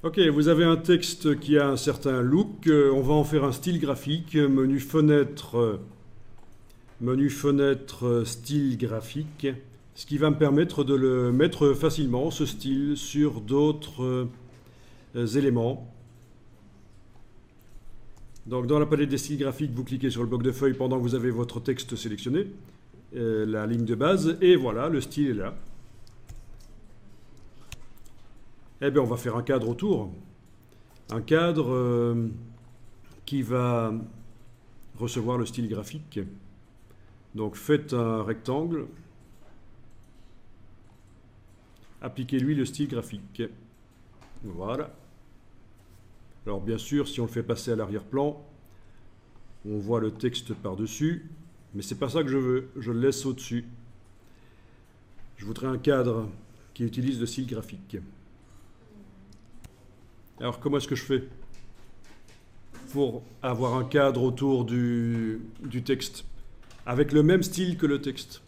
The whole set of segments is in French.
Ok, vous avez un texte qui a un certain look. On va en faire un style graphique. Menu fenêtre, style graphique. Ce qui va me permettre de le mettre facilement, ce style, sur d'autres éléments. Donc dans la palette des styles graphiques, vous cliquez sur le bloc de feuille pendant que vous avez votre texte sélectionné, la ligne de base, et voilà, le style est là. Eh bien, on va faire un cadre autour. Un cadre qui va recevoir le style graphique. Donc faites un rectangle. Appliquez-lui le style graphique. Voilà. Alors bien sûr, si on le fait passer à l'arrière-plan, on voit le texte par-dessus, mais c'est pas ça que je veux, je le laisse au-dessus. Je voudrais un cadre qui utilise le style graphique. Alors comment est-ce que je fais pour avoir un cadre autour du texte, avec le même style que le texte?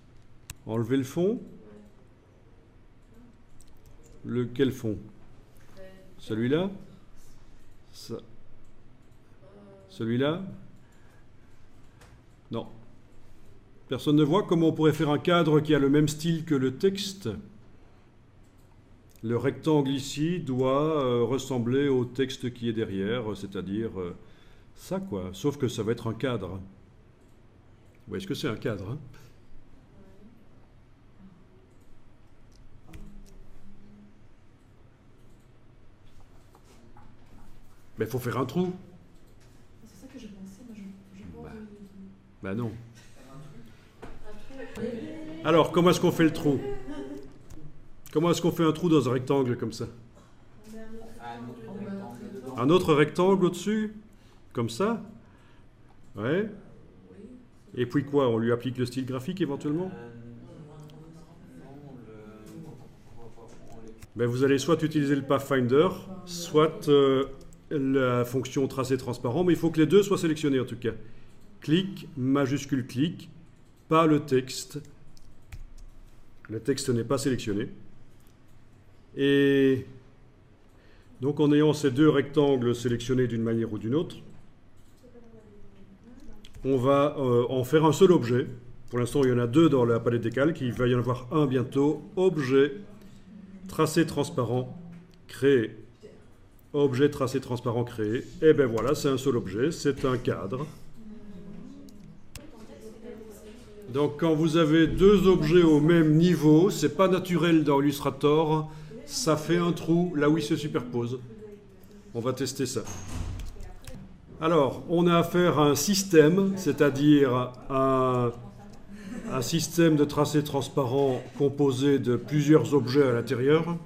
Enlever le fond. Quel fond? Celui-là? Celui-là? Non. Personne ne voit comment on pourrait faire un cadre qui a le même style que le texte? Le rectangle ici doit ressembler au texte qui est derrière, c'est-à-dire ça quoi, sauf que ça va être un cadre. Vous voyez ce que c'est un cadre, hein? Mais il faut faire un trou. C'est ça que je pensais, mais je vois. Ben non. Alors, comment est-ce qu'on fait le trou? Comment est-ce qu'on fait un trou dans un rectangle comme ça? Un autre rectangle au-dessus? Comme ça? Ouais. Et puis quoi? On lui applique le style graphique éventuellement? Ben vous allez soit utiliser le Pathfinder, soit la fonction tracé transparent, mais il faut que les deux soient sélectionnés en tout cas. Clic, majuscule clic, pas le texte. Le texte n'est pas sélectionné. Et donc en ayant ces deux rectangles sélectionnés d'une manière ou d'une autre, on va en faire un seul objet. Pour l'instant, il y en a deux dans la palette des calques. Il va y en avoir un bientôt. Objet, tracé transparent, créé. Objet, tracé transparent, créé. Et bien voilà, c'est un seul objet. C'est un cadre. Donc quand vous avez deux objets au même niveau, c'est pas naturel dans Illustrator, ça fait un trou là où ils se superposent. On va tester ça. Alors, on a affaire à un système, c'est-à-dire un système de tracé transparent composé de plusieurs objets à l'intérieur.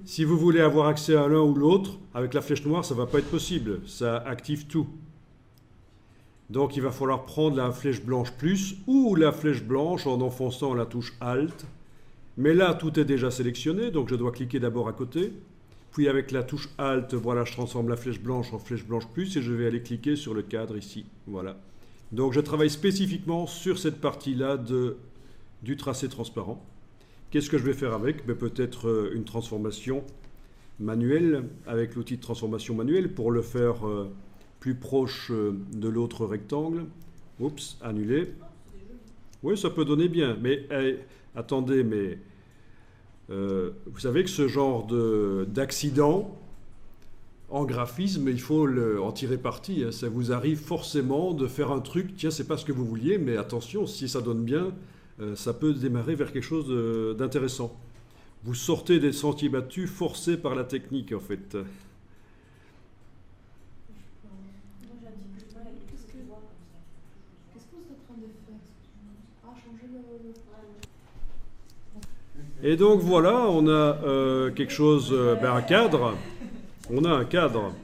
Si vous voulez avoir accès à l'un ou l'autre, avec la flèche noire, ça ne va pas être possible. Ça active tout. Donc il va falloir prendre la flèche blanche plus ou la flèche blanche en enfonçant la touche Alt. Mais là, tout est déjà sélectionné, donc je dois cliquer d'abord à côté. Puis avec la touche Alt, voilà, je transforme la flèche blanche en flèche blanche plus et je vais aller cliquer sur le cadre ici. Voilà. Donc je travaille spécifiquement sur cette partie-là du tracé transparent. Qu'est-ce que je vais faire avec? Peut-être une transformation manuelle, avec l'outil de transformation manuelle pour le faire plus proche de l'autre rectangle. Oups, annuler. Oui, ça peut donner bien, mais attendez, mais vous savez que ce genre d'accident en graphisme, il faut en tirer parti. Hein. Ça vous arrive forcément de faire un truc, tiens, c'est pas ce que vous vouliez, mais attention, si ça donne bien, ça peut démarrer vers quelque chose d'intéressant. Vous sortez des sentiers battus forcés par la technique, en fait. Et donc voilà, on a quelque chose, un cadre. On a un cadre.